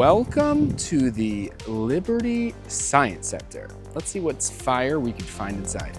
Welcome to the Liberty Science Center. Let's see what's fire we can find inside.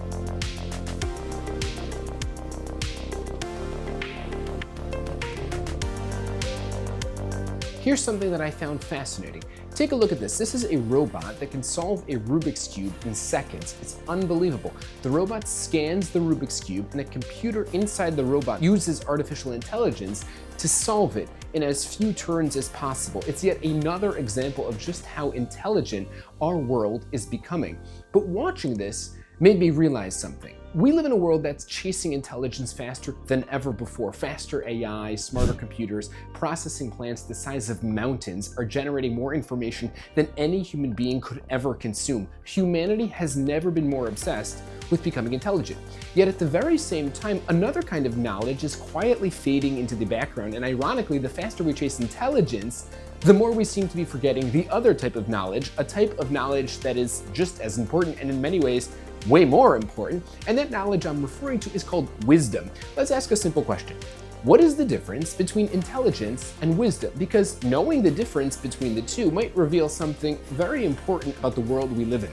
Here's something that I found fascinating. Take a look at this. This is a robot that can solve a Rubik's Cube in seconds. It's unbelievable. The robot scans the Rubik's Cube, and a computer inside the robot uses artificial intelligence to solve it in as few turns as possible. It's yet another example of just how intelligent our world is becoming. But watching this made me realize something. We live in a world that's chasing intelligence faster than ever before. Faster AI, smarter computers, processing plants the size of mountains are generating more information than any human being could ever consume. Humanity has never been more obsessed with becoming intelligent. Yet at the very same time, another kind of knowledge is quietly fading into the background, and ironically, the faster we chase intelligence, the more we seem to be forgetting the other type of knowledge, a type of knowledge that is just as important and in many ways way more important, and that knowledge I'm referring to is called wisdom. Let's ask a simple question. What is the difference between intelligence and wisdom? Because knowing the difference between the two might reveal something very important about the world we live in.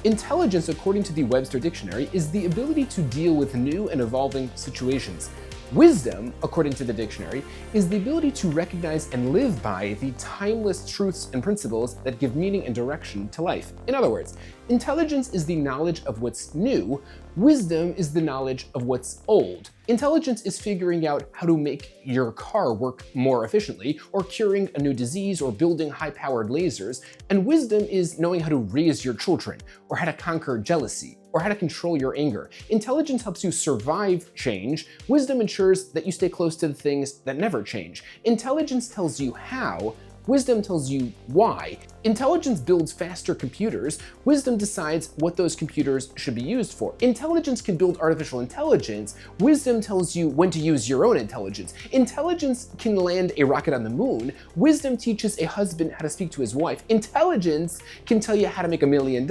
Intelligence, according to the Webster Dictionary, is the ability to deal with new and evolving situations. Wisdom, according to the dictionary, is the ability to recognize and live by the timeless truths and principles that give meaning and direction to life. In other words, intelligence is the knowledge of what's new, wisdom is the knowledge of what's old. Intelligence is figuring out how to make your car work more efficiently, or curing a new disease, or building high-powered lasers, and wisdom is knowing how to raise your children, or how to conquer jealousy, or how to control your anger. Intelligence helps you survive change. Wisdom ensures that you stay close to the things that never change. Intelligence tells you how. Wisdom tells you why. Intelligence builds faster computers. Wisdom decides what those computers should be used for. Intelligence can build artificial intelligence. Wisdom tells you when to use your own intelligence. Intelligence can land a rocket on the moon. Wisdom teaches a husband how to speak to his wife. Intelligence can tell you how to make $1 million.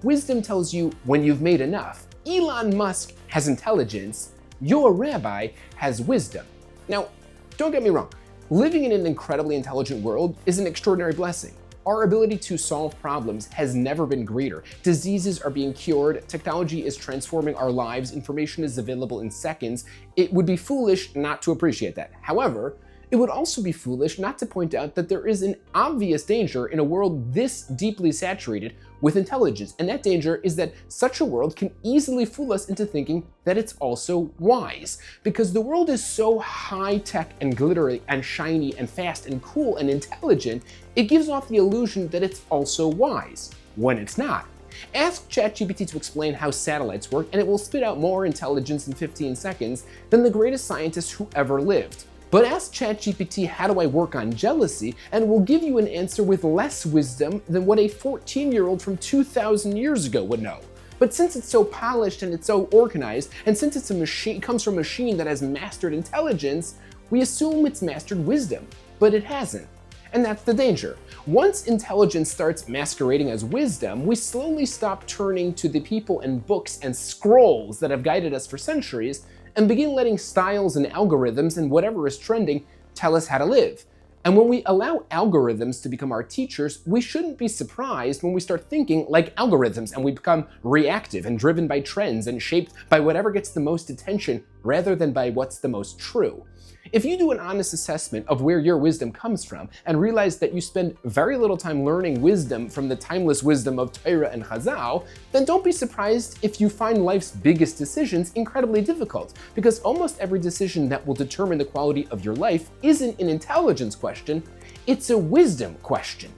Wisdom tells you when you've made enough. Elon Musk has intelligence. Your rabbi has wisdom. Now, don't get me wrong. Living in an incredibly intelligent world is an extraordinary blessing. Our ability to solve problems has never been greater. Diseases are being cured, technology is transforming our lives, information is available in seconds. It would be foolish not to appreciate that. However, it would also be foolish not to point out that there is an obvious danger in a world this deeply saturated with intelligence, and that danger is that such a world can easily fool us into thinking that it's also wise. Because the world is so high-tech and glittery and shiny and fast and cool and intelligent, it gives off the illusion that it's also wise, when it's not. Ask ChatGPT to explain how satellites work, and it will spit out more intelligence in 15 seconds than the greatest scientist who ever lived. But ask ChatGPT, how do I work on jealousy, and we'll give you an answer with less wisdom than what a 14-year-old from 2,000 years ago would know. But since it's so polished and it's so organized, and since it's a machine, it comes from a machine that has mastered intelligence, we assume it's mastered wisdom, but it hasn't. And that's the danger. Once intelligence starts masquerading as wisdom, we slowly stop turning to the people and books and scrolls that have guided us for centuries, and begin letting styles and algorithms and whatever is trending tell us how to live. And when we allow algorithms to become our teachers, we shouldn't be surprised when we start thinking like algorithms and we become reactive and driven by trends and shaped by whatever gets the most attention rather than by what's the most true. If you do an honest assessment of where your wisdom comes from and realize that you spend very little time learning wisdom from the timeless wisdom of Torah and Chazal, then don't be surprised if you find life's biggest decisions incredibly difficult, because almost every decision that will determine the quality of your life isn't an intelligence question, it's a wisdom question.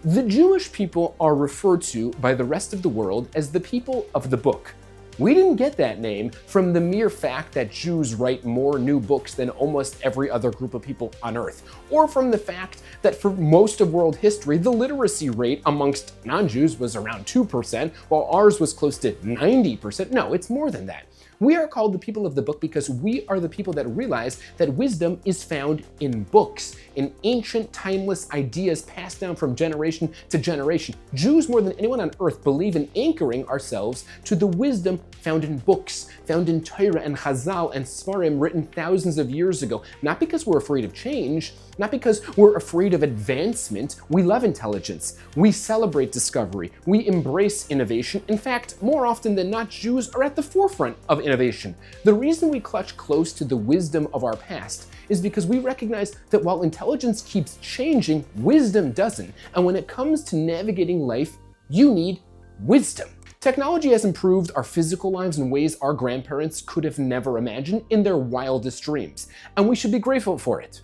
The Jewish people are referred to by the rest of the world as the people of the book. We didn't get that name from the mere fact that Jews write more new books than almost every other group of people on earth, or from the fact that for most of world history, the literacy rate amongst non-Jews was around 2%, while ours was close to 90%. No, it's more than that. We are called the people of the book because we are the people that realize that wisdom is found in books, in ancient, timeless ideas passed down from generation to generation. Jews, more than anyone on earth, believe in anchoring ourselves to the wisdom found in books, found in Torah and Chazal and Sfarim written thousands of years ago, not because we're afraid of change, not not because we're afraid of advancement. We love intelligence. We celebrate discovery. We embrace innovation. In fact, more often than not, Jews are at the forefront of innovation. The reason we clutch close to the wisdom of our past is because we recognize that while intelligence keeps changing, wisdom doesn't. And when it comes to navigating life, you need wisdom. Technology has improved our physical lives in ways our grandparents could have never imagined in their wildest dreams, and we should be grateful for it.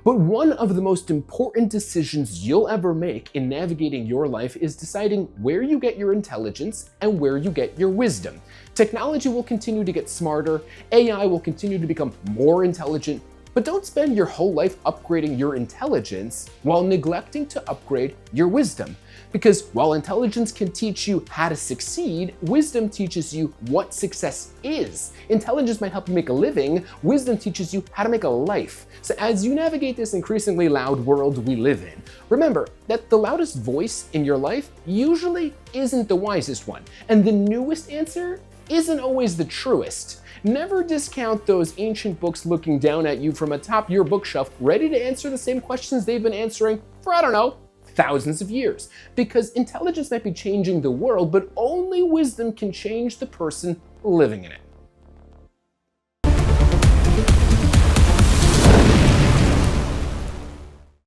But one of the most important decisions you'll ever make in navigating your life is deciding where you get your intelligence and where you get your wisdom. Technology will continue to get smarter, AI will continue to become more intelligent, but don't spend your whole life upgrading your intelligence while neglecting to upgrade your wisdom. Because while intelligence can teach you how to succeed, wisdom teaches you what success is. Intelligence might help you make a living, wisdom teaches you how to make a life. So as you navigate this increasingly loud world we live in, remember that the loudest voice in your life usually isn't the wisest one, and the newest answer isn't always the truest. Never discount those ancient books looking down at you from atop your bookshelf, ready to answer the same questions they've been answering for, I don't know, thousands of years. Because intelligence might be changing the world, but only wisdom can change the person living in it.